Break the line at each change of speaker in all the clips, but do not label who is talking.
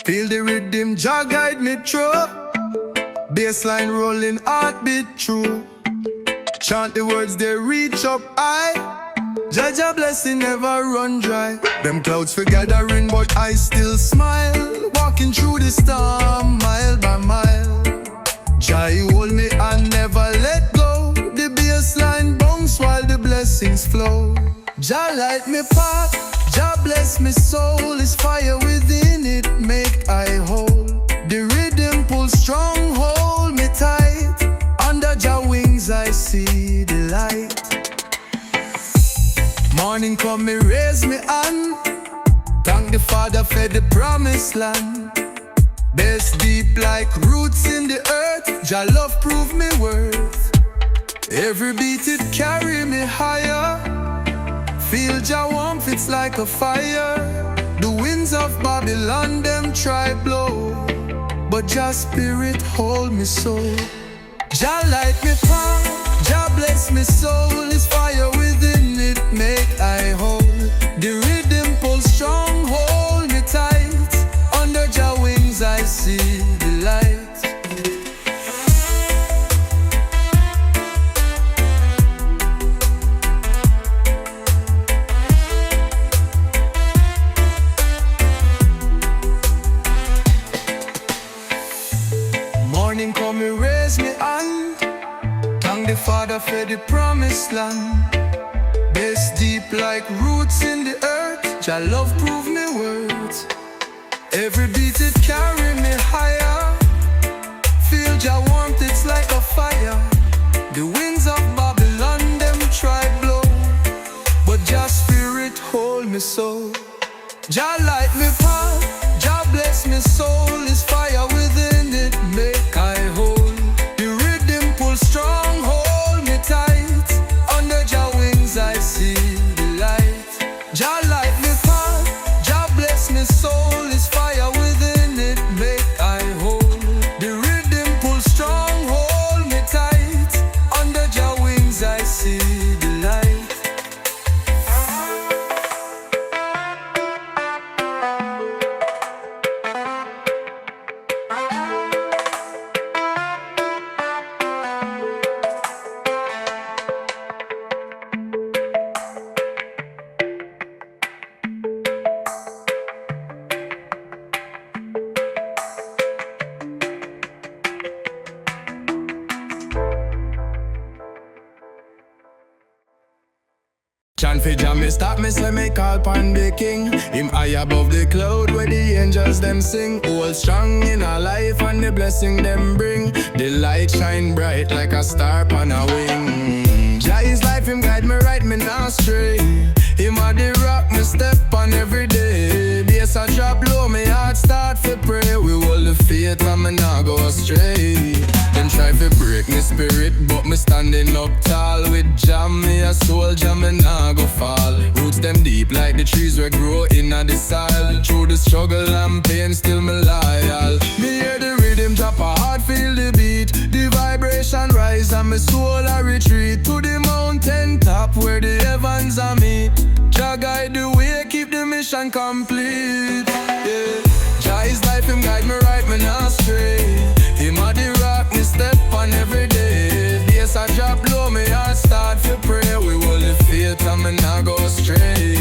Feel the rhythm, Jah guide me through. Bassline rolling, heartbeat true. Chant the words, they reach up high. Jah blessing never run dry. Them clouds for gathering, but I still smile. Walking through the storm, mile by mile. Jah hold me and never let go. The bassline bounce while the blessings flow. Jah light me path, Jah bless me soul. Is fire within it, make I whole. The rhythm pull strong, hold me tight. Under Jah wings I see the light. Morning come, me raise me hand. Thank the Father for the promised land. Best deep like roots in the earth. Jah love prove me worth. Every beat it carry me higher. Feel Jah warmth, it's like a fire. The winds of Babylon them try blow, but Jah spirit hold me so. Jah light me path, Jah bless me soul. Is fire within it, make I whole. The rhythm pull strong, hold me tight. Under Jah wings I see the light. Morning come, me raise me hand. Thank the Father for the promised land. Best deep like roots in the earth. Jah love prove me worth. Every beat it carry me higher. Feel Jah warmth, it's like a fire. The winds of Babylon them try blow, but Jah spirit hold me so. Jah light me path, Jah bless me soul. Is fire within it, make I whole. The rhythm pull strong, hold me tight. Under Jah wings I see the light. Jah light me path, Jah bless me soul. Is fire within it, make I whole. The rhythm pull strong, hold me tight. Under Jah wings I see the light.
Chant fi Jah me stop me say me call pon the king. Him high above the cloud where the angels them sing. Hold strong in our life and the blessing them bring. The light shine bright like a star pon a wing. Jah is life, him guide me right, me not stray. Him a the rock me step on every day. Bass a drop low, me heart start fi pray. We hold the faith and me not go astray. Them try fi break me spirit, but me standing up tall. With Jah me a soldier, me nah go fall. Roots them deep like the trees we grow in the soil. Through the struggle and pain, still me loyal. Me hear the rhythm drop, a heart feel the beat. The vibration rise and my soul a retreat to the mountain top where the heavens are meet. Jah guide the way, keep the mission complete. Yeah. Jah is life, him guide me right, me not stray. Him a the rock, me step on every day. Bass a drop low, me heart start to pray. We hold the faith and me not go astray.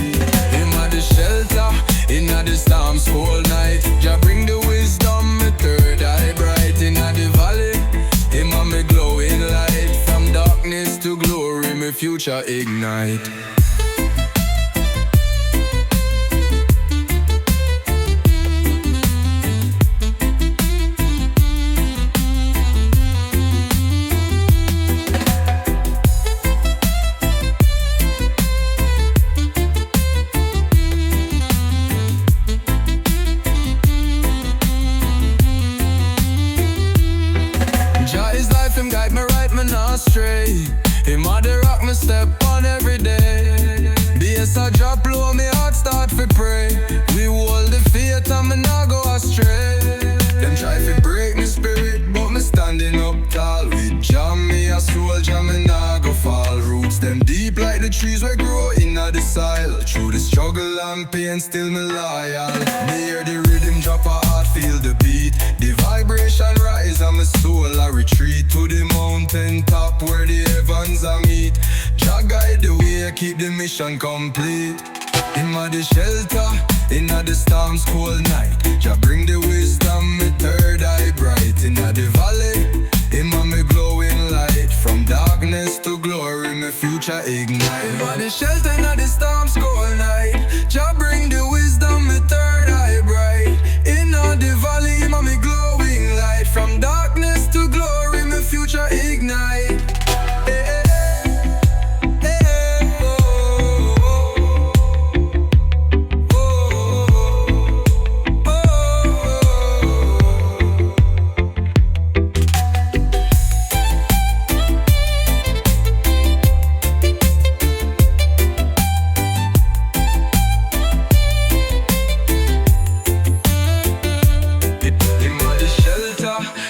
Him a the shelter, in the storms whole night. Jah bring the wisdom, me third eye bright. In the valley, him a me glowing light. From darkness to glory, me future ignite. Stray. Him a the rock me step on every day. Bass a drop low, me heart start fi pray. We hold the faith and me nah go astray. Them try fi break me spirit, but me standing up tall. With Jah me a soldier, me nah go fall. Roots them deep like the trees we grow in the soil. Through the struggle and pain, still me loyal. Me hear the rhythm drop, a heart feel keep the mission complete. In the shelter, in the storm's cold night, Jah bring the wisdom, my third eye bright. In the valley, in me glowing light. From darkness to glory, my future ignite. In the shelter, in the storm's cold night, Jah bring the wisdom, my third eye bright. In the valley, in me glowing light. From darkness to glory, my future ignite.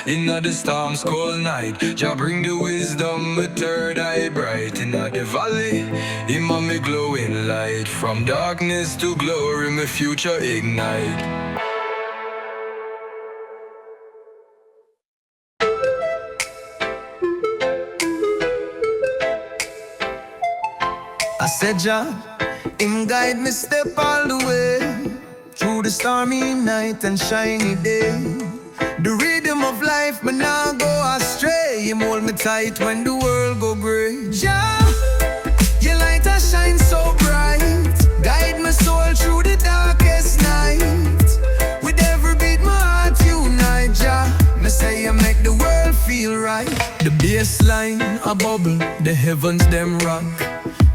In the storm's cold night, Jah bring the wisdom, my third eye bright. In the valley, in me glowing light. From darkness to glory, my future ignite.
I said, Jah, him guide me step all the way through the stormy night and shiny day. The rhythm of life, me nah go astray. Him hold me tight when the world go grey. Jah, your light a shine so bright, guide my soul through the darkest night. With every beat my heart unite. Jah, me say you make the world feel right. The bassline a bubble, the heavens them rock.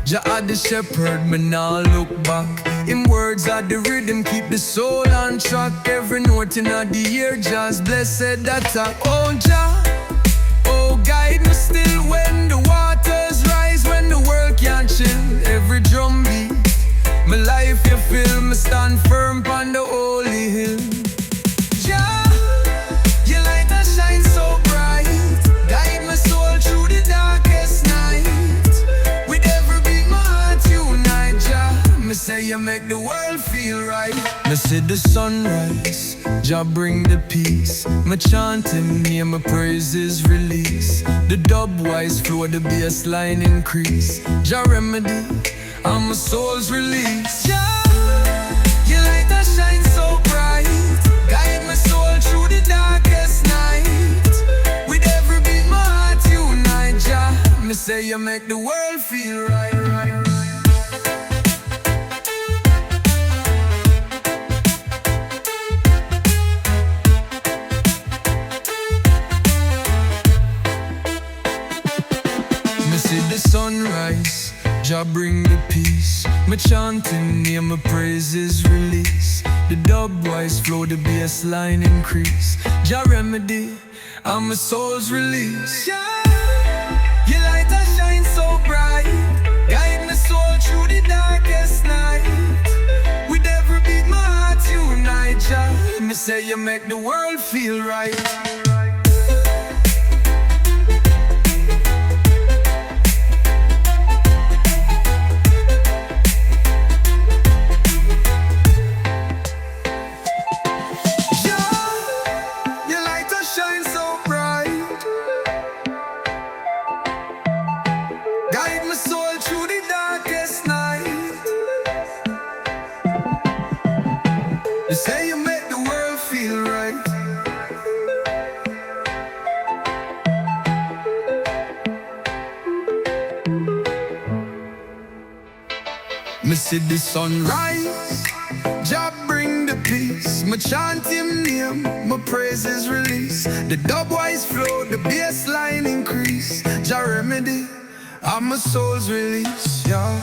Jah are the shepherd, me nah look back. In words are the rhythm, keep the soul on track. Every note in the ear, Jah's blessed attack. Oh Jah, oh guide me still when the waters rise, when the world can't chill. Every drum beat, my life you feel, me stand firm on the holy hill. Jah, your light a shine so bright, guide my soul through the darkest night. With every beat my heart unite. Jah, me say you make the world feel right. Me see the sunrise, Jah bring the peace. Me chant him near, my praises release. The dub wise flow, the bass line increase. Jah remedy, and my soul's release. Jah, your light a shine so bright, guide my soul through the darkest night. With every beat my heart unite. Jah, me say you make the world feel right, right, right. See the sunrise, Jah bring the peace. Me chanting near, my praises release. The dub wise flow, the bass line increase. Jah remedy, and my soul's release. Jah, your light a shine so bright, guide my soul through the darkest night. With every beat my heart unite. Jah, me say you make the world feel right. Shine so bright, guide my soul through the darkest night. You say you make the world feel right. Me see the sunrise, Jah bring the peace. Me chant him name, my praises release. The dub wise flow, the bass line increase. Jah remedy, and my soul's release, yeah.